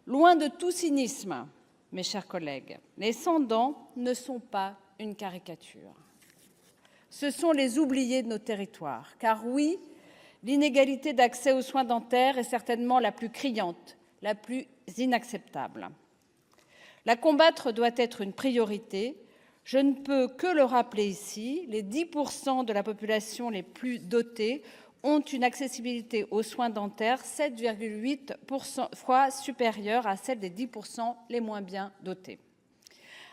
Loin de tout cynisme, mes chers collègues, les sans-dents ne sont pas une caricature. Ce sont les oubliés de nos territoires. Car oui, l'inégalité d'accès aux soins dentaires est certainement la plus criante, la plus inacceptable. La combattre doit être une priorité. Je ne peux que le rappeler ici, les 10% de la population les plus dotées ont une accessibilité aux soins dentaires 7,8 fois supérieure à celle des 10% les moins bien dotés.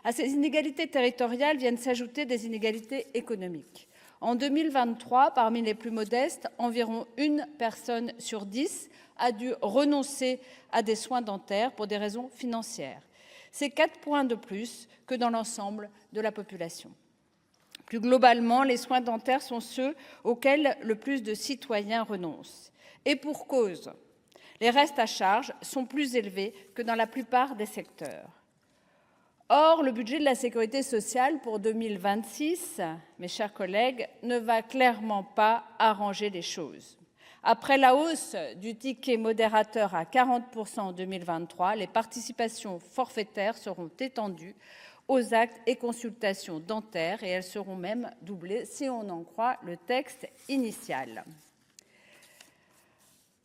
À ces inégalités territoriales viennent s'ajouter des inégalités économiques. En 2023, parmi les plus modestes, environ 1 personne sur 10 a dû renoncer à des soins dentaires pour des raisons financières. C'est 4 points de plus que dans l'ensemble de la population. Plus globalement, les soins dentaires sont ceux auxquels le plus de citoyens renoncent. Et pour cause, les restes à charge sont plus élevés que dans la plupart des secteurs. Or, le budget de la sécurité sociale pour 2026, mes chers collègues, ne va clairement pas arranger les choses. Après la hausse du ticket modérateur à 40% en 2023, les participations forfaitaires seront étendues aux actes et consultations dentaires et elles seront même doublées si on en croit le texte initial.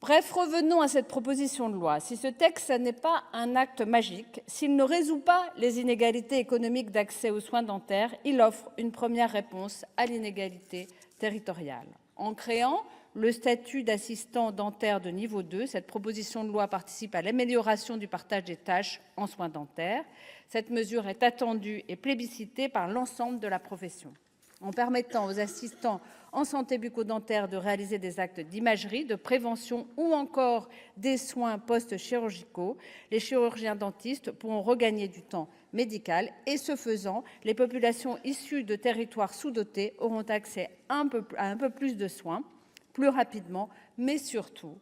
Bref, revenons à cette proposition de loi. Si ce texte n'est pas un acte magique, s'il ne résout pas les inégalités économiques d'accès aux soins dentaires, il offre une première réponse à l'inégalité territoriale. En créant le statut d'assistant dentaire de niveau 2, cette proposition de loi participe à l'amélioration du partage des tâches en soins dentaires. Cette mesure est attendue et plébiscitée par l'ensemble de la profession. En permettant aux assistants en santé bucco-dentaire de réaliser des actes d'imagerie, de prévention ou encore des soins post-chirurgicaux, les chirurgiens dentistes pourront regagner du temps médical et, ce faisant, les populations issues de territoires sous-dotés auront accès à un peu plus de soins, plus rapidement, mais surtout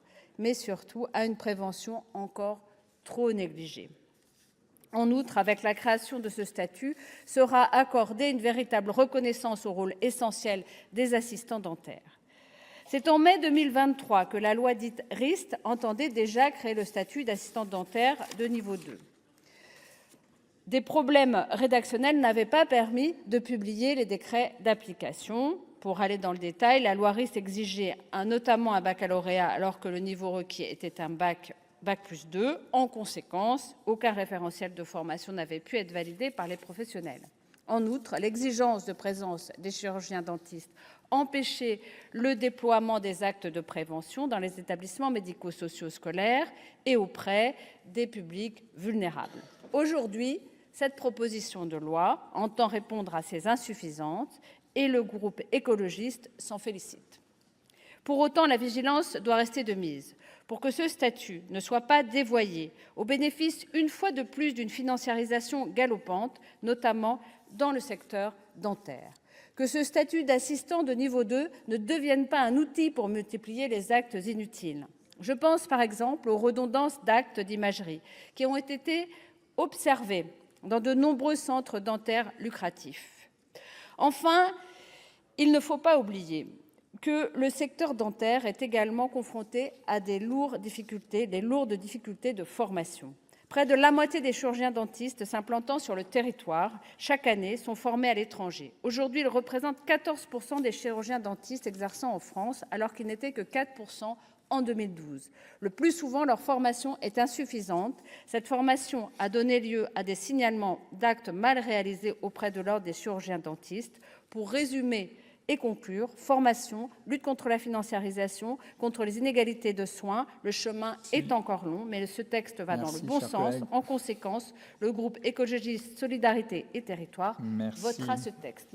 à une prévention encore trop négligée. En outre, avec la création de ce statut, sera accordée une véritable reconnaissance au rôle essentiel des assistants dentaires. C'est en mai 2023 que la loi dite RIST entendait déjà créer le statut d'assistant dentaire de niveau 2. Des problèmes rédactionnels n'avaient pas permis de publier les décrets d'application. Pour aller dans le détail, la loi RIST exigeait notamment un baccalauréat alors que le niveau requis était un bac plus 2. En conséquence, aucun référentiel de formation n'avait pu être validé par les professionnels. En outre, l'exigence de présence des chirurgiens dentistes empêchait le déploiement des actes de prévention dans les établissements médico-sociaux scolaires et auprès des publics vulnérables. Aujourd'hui, cette proposition de loi entend répondre à ces insuffisances et le groupe écologiste s'en félicite. Pour autant, la vigilance doit rester de mise pour que ce statut ne soit pas dévoyé au bénéfice, une fois de plus, d'une financiarisation galopante, notamment dans le secteur dentaire. Que ce statut d'assistant de niveau 2 ne devienne pas un outil pour multiplier les actes inutiles. Je pense par exemple aux redondances d'actes d'imagerie qui ont été observées dans de nombreux centres dentaires lucratifs. Enfin, il ne faut pas oublier que le secteur dentaire est également confronté à des lourdes difficultés de formation. Près de la moitié des chirurgiens dentistes s'implantant sur le territoire chaque année sont formés à l'étranger. Aujourd'hui, ils représentent 14% des chirurgiens dentistes exerçant en France, alors qu'ils n'étaient que 4% en 2012. Le plus souvent, leur formation est insuffisante. Cette formation a donné lieu à des signalements d'actes mal réalisés auprès de l'ordre des chirurgiens dentistes. Pour résumer et conclure, formation, lutte contre la financiarisation, contre les inégalités de soins. Le chemin est encore long, mais ce texte va dans le bon sens. En conséquence, le groupe écologiste Solidarité et Territoires votera ce texte.